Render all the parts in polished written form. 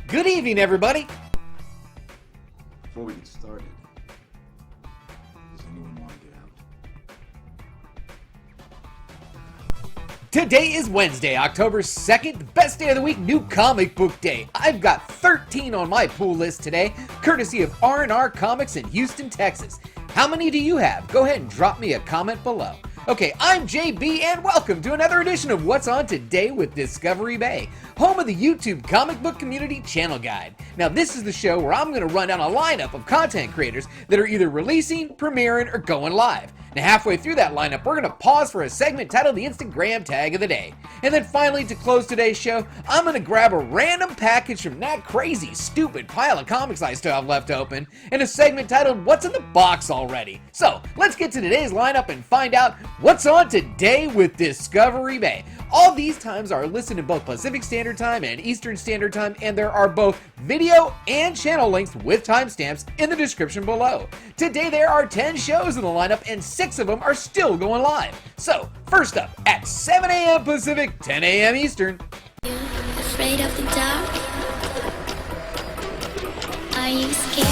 Good evening, everybody. Before we get started, does anyone want to get out? Today is Wednesday, October 2nd, the best day of the week, new comic book day. I've got 13 on my pool list today, courtesy of R&R Comics in Houston, Texas. How many do you have? Go ahead and drop me a comment below. Okay, I'm JB and welcome to another edition of What's On Today with Discovery Bay, home of the YouTube Comic Book Community Channel Guide. Now this is the show where I'm going to run down a lineup of content creators that are either releasing, premiering, or going live. Now halfway through that lineup, we're going to pause for a segment titled the Instagram Tag of the Day. And then finally, to close today's show, I'm going to grab a random package from that crazy, stupid pile of comics I still have left open, and a segment titled What's in the Box Already? So let's get to today's lineup and find out what's on today with Discovery Bay. All these times are listed in both Pacific Standard Time and Eastern Standard Time, and there are both video and channel links with timestamps in the description below. Today there are 10 shows in the lineup and 6 of them are still going live. So, first up, at 7 a.m. Pacific, 10 a.m. Eastern. You afraid of the dark? Are you scared?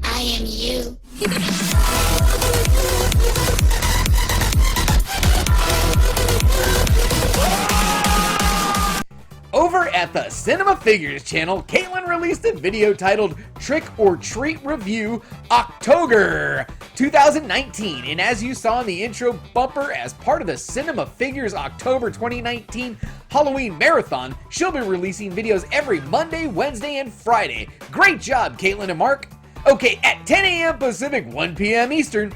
I am you. Over at the Cinema Figures channel, Caitlin released a video titled Trick or Treat Review Octogrr 2019, and as you saw in the intro bumper, as part of the Cinema Figures October 2019 Halloween Marathon, she'll be releasing videos every Monday, Wednesday, and Friday. Great job, Caitlin and Mark. Okay, at 10 a.m. Pacific, 1 p.m. Eastern,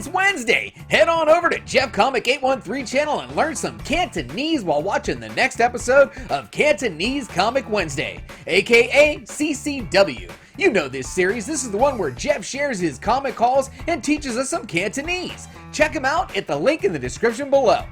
it's Wednesday. Head on over to Jeff Comic 813 channel and learn some Cantonese while watching the next episode of Cantonese Comic Wednesday, aka CCW. You know this series. This is the one where Jeff shares his comic hauls and teaches us some Cantonese. Check him out at the link in the description below.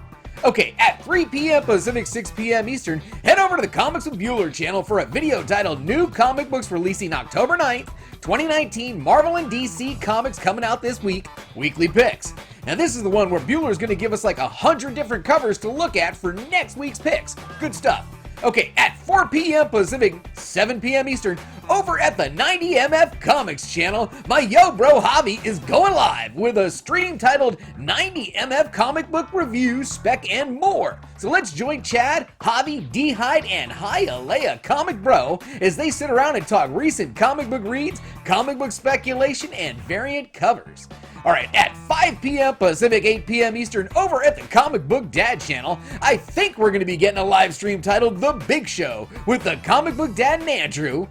Okay, at 3 p.m. Pacific, 6 p.m. Eastern, head over to the Comics with Bueller channel for a video titled New Comic Books Releasing October 9th, 2019 Marvel and DC Comics Coming Out This Week, Weekly Picks. Now this is the one where Bueller's going to give us like 100 different covers to look at for next week's picks. Good stuff. Okay, at 4 p.m. Pacific, 7 p.m. Eastern, over at the 90MF Comics channel, my yo bro Javi is going live with a stream titled 90MF Comic Book Review, Spec, and more. So let's join Chad, Javi, D-Hyde, and Hialeah Comic Bro as they sit around and talk recent comic book reads, comic book speculation, and variant covers. Alright, at 5 p.m. Pacific, 8 p.m. Eastern, over at the Comic Book Dad channel, I think we're going to be getting a live stream titled The Big Show with the Comic Book Dad and Andrew,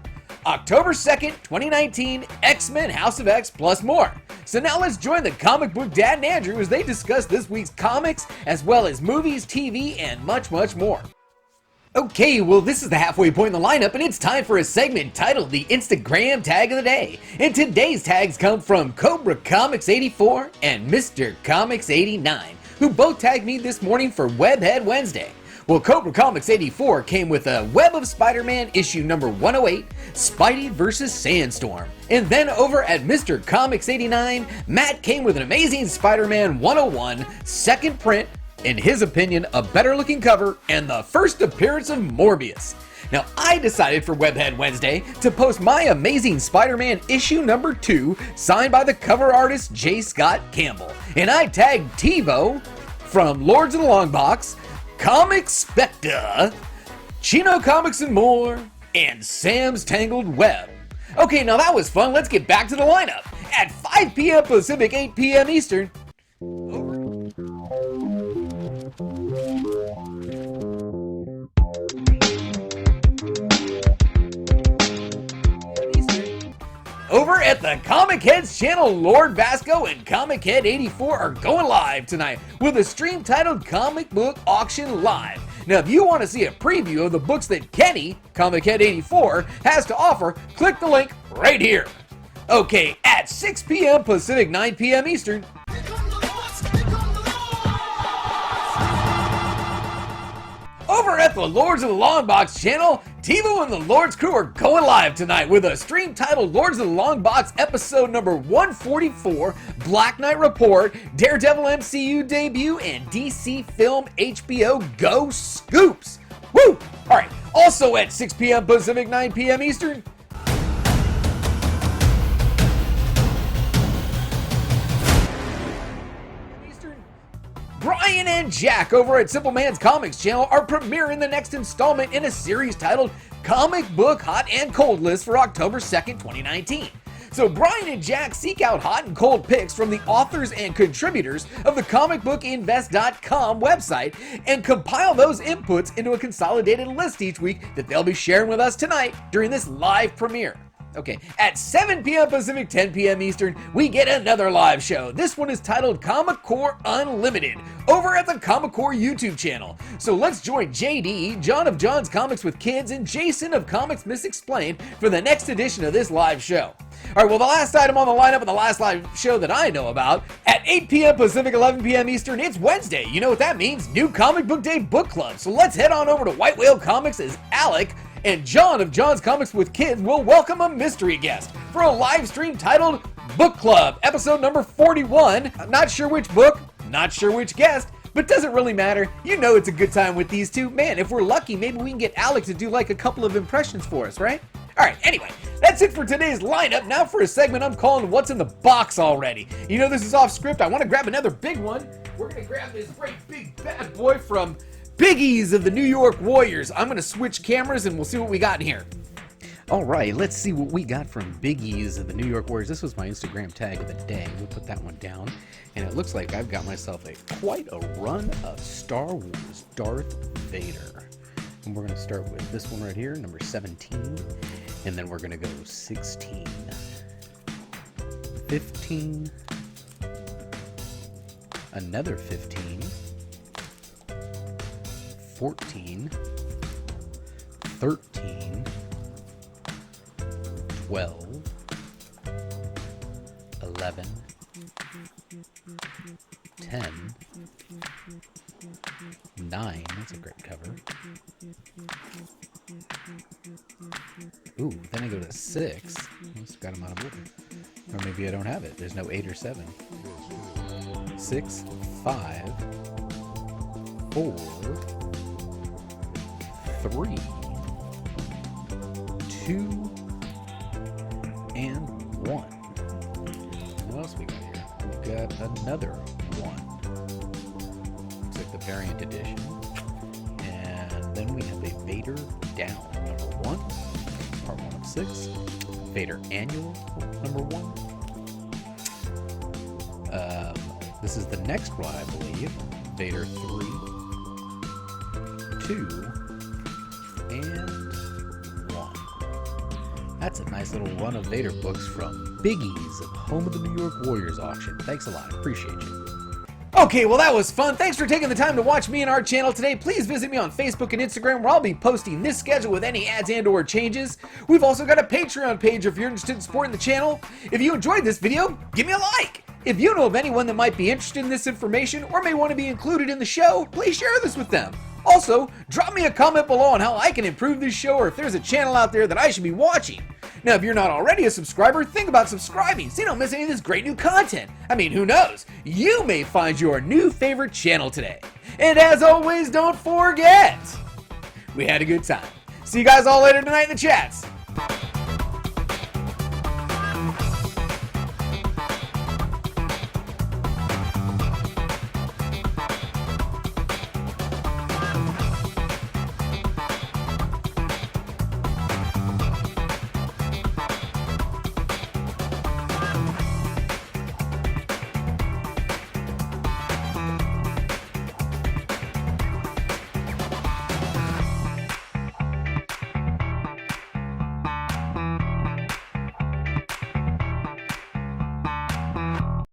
October 2nd, 2019, X-Men House of X, plus more. So now let's join the Comic Book Dad and Andrew as they discuss this week's comics, as well as movies, TV, and much, much more. Okay, well this is the halfway point in the lineup and it's time for a segment titled the Instagram Tag of the Day. And today's tags come from Cobra Comics 84 and Mr. Comics 89, who both tagged me this morning for Webhead Wednesday. Well, Cobra Comics 84 came with a Web of Spider-Man issue number 108, Spidey vs. Sandstorm. And then over at Mr. Comics 89, Matt came with an Amazing Spider-Man 101, second print, in his opinion, a better looking cover, and the first appearance of Morbius. Now, I decided for Webhead Wednesday to post my Amazing Spider-Man issue number 2, signed by the cover artist J. Scott Campbell. And I tagged TiVo from Lords of the Long Box, Comic Spectre, Chino Comics and More, and Sam's Tangled Web. Okay, now that was fun. Let's get back to the lineup. At 5 p.m. Pacific, 8 p.m. Eastern, over at the Comic Heads channel, Lord Vasco and Comic Head 84 are going live tonight with a stream titled Comic Book Auction Live. Now, if you want to see a preview of the books that Kenny, Comic Head 84, has to offer, click the link right here. Okay, at 6 p.m. Pacific, 9 p.m. Eastern, over at the Lords of the Longbox channel, TiVo and the Lords crew are going live tonight with a stream titled Lords of the Longbox episode number 144, Black Knight Report, Daredevil MCU debut, and DC Film HBO GO Scoops. Woo! Alright, also at 6 p.m. Pacific, 9 p.m. Eastern, Brian and Jack over at Simple Man's Comics channel are premiering the next installment in a series titled Comic Book Hot and Cold List for October 2nd, 2019. So Brian and Jack seek out hot and cold picks from the authors and contributors of the comicbookinvest.com website and compile those inputs into a consolidated list each week that they'll be sharing with us tonight during this live premiere. Okay, at 7 p.m. Pacific, 10 p.m. Eastern, we get another live show. This one is titled Comicbook Unlimited over at the Comicbook YouTube channel. So let's join JD, John of John's Comics with Kids, and Jason of Comics Misexplained for the next edition of this live show. All right, well, the last item on the lineup and the last live show that I know about, at 8 p.m. Pacific, 11 p.m. Eastern, it's Wednesday. You know what that means? New Comic Book Day Book Club. So let's head on over to White Whale Comics as Alec and John of John's Comics with Kids will welcome a mystery guest for a live stream titled Book Club, episode number 41. I'm not sure which book, not sure which guest, but doesn't really matter. You know it's a good time with these two. Man, if we're lucky, maybe we can get Alec to do like a couple of impressions for us, right? Alright, anyway, that's it for today's lineup. Now for a segment I'm calling What's in the Box Already. You know this is off script. I want to grab another big one. We're going to grab this great big bad boy from Biggies of the New York Warriors. I'm going to switch cameras and we'll see what we got in here. All right, let's see what we got from Biggies of the New York Warriors. This was my Instagram tag of the day. We'll put that one down. And it looks like I've got myself quite a run of Star Wars Darth Vader. And we're going to start with this one right here, number 17. And then we're going to go 16, 15, another 15, 14, 13, 12, 11, 10, 9, that's a great cover. Ooh, then I go to 6. I just got them out of order. Or maybe I don't have it. There's no 8 or 7. 6, 5, 4, 3, 2, and 1. What else we got here? We've got another 1. Looks like the variant edition. And then we have a Vader Down, number 1. Part 1 of 6. Vader Annual, number 1. This is the next one, I believe. Vader 3, 2, and 1. That's a nice little run of Vader books from Biggies of Home of the New York Warriors auction. Thanks a lot. Appreciate you. Okay, well that was fun. Thanks for taking the time to watch me and our channel today. Please visit me on Facebook and Instagram where I'll be posting this schedule with any ads and or changes. We've also got a Patreon page if you're interested in supporting the channel. If you enjoyed this video, give me a like. If you know of anyone that might be interested in this information or may want to be included in the show, please share this with them. Also, drop me a comment below on how I can improve this show or if there's a channel out there that I should be watching. Now, if you're not already a subscriber, think about subscribing so you don't miss any of this great new content. I mean, who knows? You may find your new favorite channel today. And as always, don't forget, we had a good time. See you guys all later tonight in the chats.